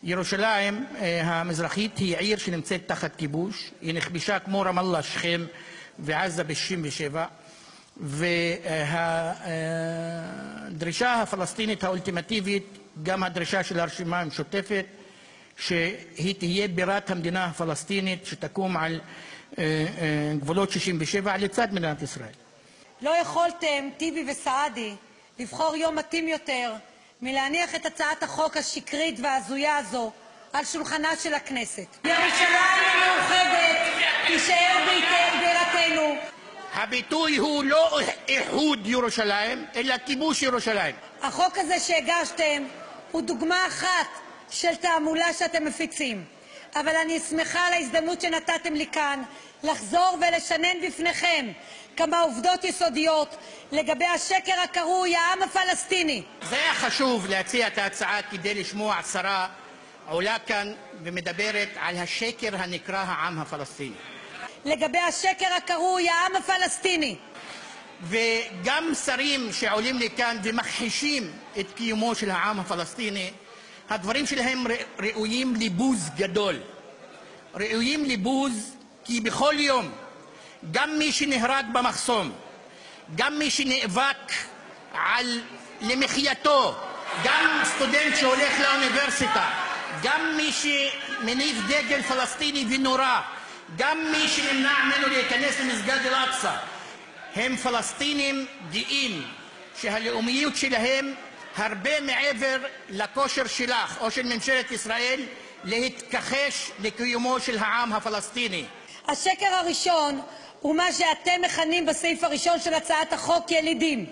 ירושלים המזרחית היא עיר שנמצאת תחת כיבוש. היא נכבשה כמו רמאללה, שכם ועזה ב-67', והדרישה הפלסטינית האולטימטיבית, גם הדרישה של הרשימה המשותפת, שהיא תהיה בירת המדינה הפלסטינית שתקום על גבולות 67' לצד מדינת ישראל. לא יכולתם, טיבי וסעדי, לבחור יום מתאים יותר מלהניח את הצעת החוק השקרית וההזויה הזו על שולחנה של הכנסת. ירושלים המאוחדת תישאר בירתנו. הביטוי הוא לא איחוד ירושלים, אלא כיבוש ירושלים. החוק הזה שהגשתם הוא דוגמה אחת של תעמולה שאתם מפיצים. אבל אני שמחה על ההזדמנות שנתתם לי כאן לחזור ולשנן בפניכם כמה עובדות יסודיות לגבי השקר הקרוי העם הפלסטיני. זה היה חשוב להציע את ההצעה כדי לשמוע שרה עולה כאן ומדברת על השקר הנקרא העם הפלסטיני. לגבי השקר הקרוי העם הפלסטיני. וגם שרים שעולים לכאן ומכחישים את קיומו של העם הפלסטיני, הדברים שלהם ראויים לבוז גדול. ראויים לבוז כי בכל יום גם מי שנהרג במחסום, גם מי שנאבק למחייתו, גם סטודנט שהולך לאוניברסיטה, גם מי שמניף דגל פלסטיני ונורה, גם מי שנמנע ממנו להיכנס למסגד אל-אקצא, הם פלסטינים גאים שהלאומיות שלהם הרבה מעבר לכושר שלך או של ממשלת ישראל להתכחש לקיומו של העם הפלסטיני. השקר הראשון הוא מה שאתם מכנים בסעיף הראשון של הצעת החוק ילידים.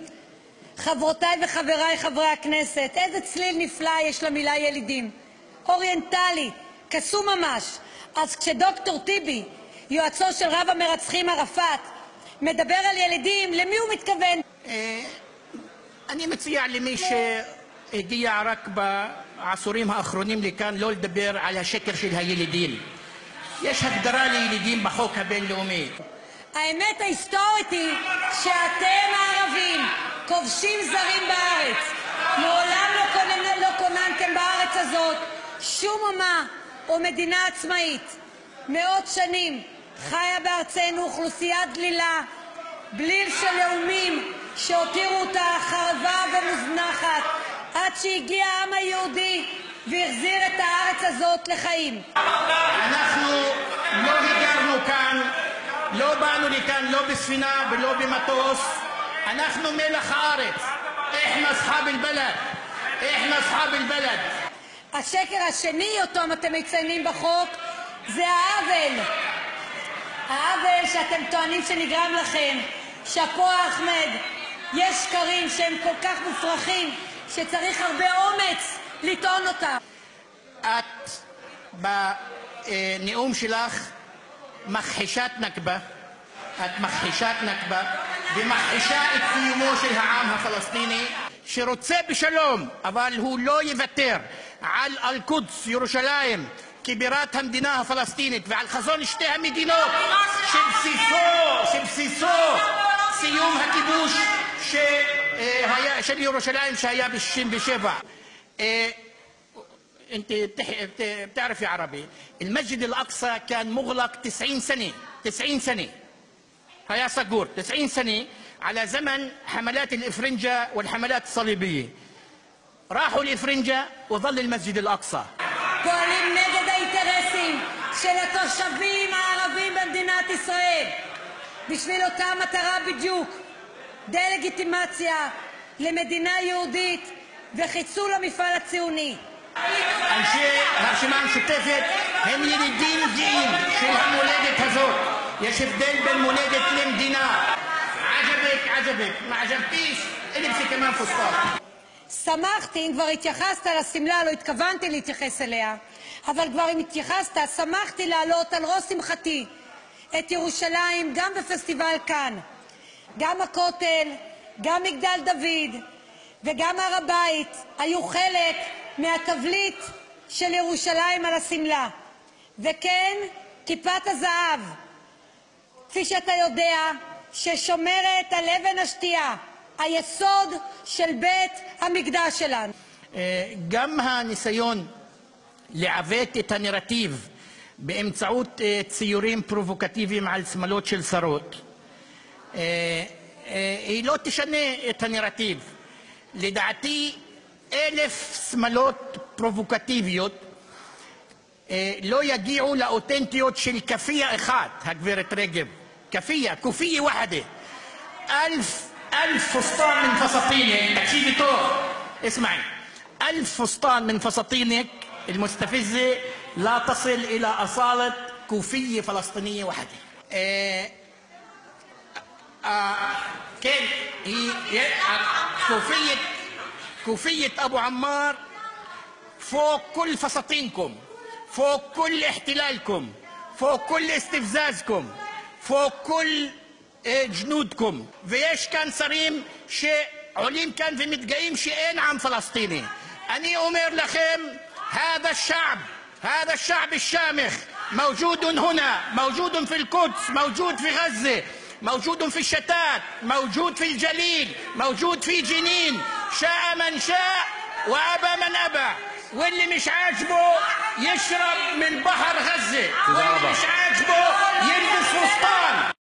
חברותיי וחבריי חברי הכנסת, איזה צליל נפלא יש למילה ילידים. אוריינטלי, קסום ממש. אז כשדוקטור טיבי, יועצו של רב המרצחים ערפאת, מדבר על ילידים, למי הוא מתכוון? אני מציע למי שהגיע רק בעשורים האחרונים לכאן לא לדבר על השקר של הילידים. יש הגדרה לילידים בחוק הבינלאומי. האמת ההיסטורית היא שאתם הערבים כובשים זרים בארץ. מעולם לא כוננתם בארץ הזאת שום אומה או מדינה עצמאית. מאות שנים חיה בארצנו אוכלוסייה דלילה, בליל של לאומים שהותירו אותה חרבה ומוזנחת עד שהגיע העם היהודי והחזיר את הארץ הזאת לחיים. אנחנו לא הגרנו כאן, לא באנו לכאן לא בספינה ולא במטוס. אנחנו מלח הארץ. איחנה אסחאב אל-בלד, איחנה אסחאב אל-בלד. השקר השני אותו אתם מציינים בחוק זה העוול שאתם טוענים שנגרם לכם. שאפו אחמד, יש שקרים שהם כל כך מופרכים שצריך הרבה אומץ לטעון אותם. את בנאום שלך מכחישת נכבה, את מכחישת נכבה ומכחישה את קיומו של העם הפלסטיני שרוצה בשלום, אבל הוא לא יוותר על אל-קודס, ירושלים, כבירת המדינה הפלסטינית ועל חזון שתי המדינות שבסיסו סיום הכיבוש של ירושלים שהיה ב-67'. انت بتعرفي عربي. المسجد الاقصى كان مغلق 90 سنه هيا صقور 90 سنه على زمن حملات الافرنجه والحملات الصليبيه. راحوا الافرنجه وظل المسجد الاقصى. פועלים נגד האינטרסים של התושבים הערבים במדינת ישראל בשביל אותה מטרה בדיוק, דה-לגיטימציה למדינה יהודית וחיסול המפעל הציוני. אנשי הרשימה המשותפת הם ילידים גאים של המולדת הזאת. יש הבדל בין מולדת למדינה. עג'בק, מה עג'בתיש, אלבסי כמן פוספט. שמחתי, אם כבר התייחסת לסמלה, לא התכוונתי להתייחס אליה, אבל כבר אם התייחסת, שמחתי לעלות על ראש שמחתי את ירושלים גם בפסטיבל כאן. גם הכותל, גם מגדל דוד וגם הר הבית היו חלק מהתבליט של ירושלים על הסמלה. וכן, כיפת הזהב, כפי שאתה יודע, ששומרת על אבן השתייה, היסוד של בית המקדש שלנו. גם הניסיון לעוות את הנרטיב באמצעות ציורים פרובוקטיביים על שמלות של שרות, היא לא תשנה את הנרטיב. לדעתי 1,000 שמלות פרובוקטיביות לא יגיעו לאותנטיות של כפייה אחת, הגברת רגב. כפייה וחדה. 1,000 فستان من فساتينك. تكشيفي طول. اسمعي. 1,000 فستان من فساتينك المستفزة لا تصل إلى أصالة كوفية فلسطينية واحدة. كيف هي كوفية أبو عمار فوق كل فساتينكم، فوق كل احتلالكم، فوق كل استفزازكم، فوق كل جنودكم. ויש כאן שרים שעולים כאן ומתגאים שאין עם פלסטיני. אני אומר לכם, هذا الشعب الشامخ موجود هنا، موجود في القدس، موجود في غزة، موجود في الشتات، موجود في الجليل، موجود في جنين. شاء من شاء وأبى من أبى. واللي مش عاجبه يشرب من بحر غزة، واللي مش عاجبه يلبس فستان.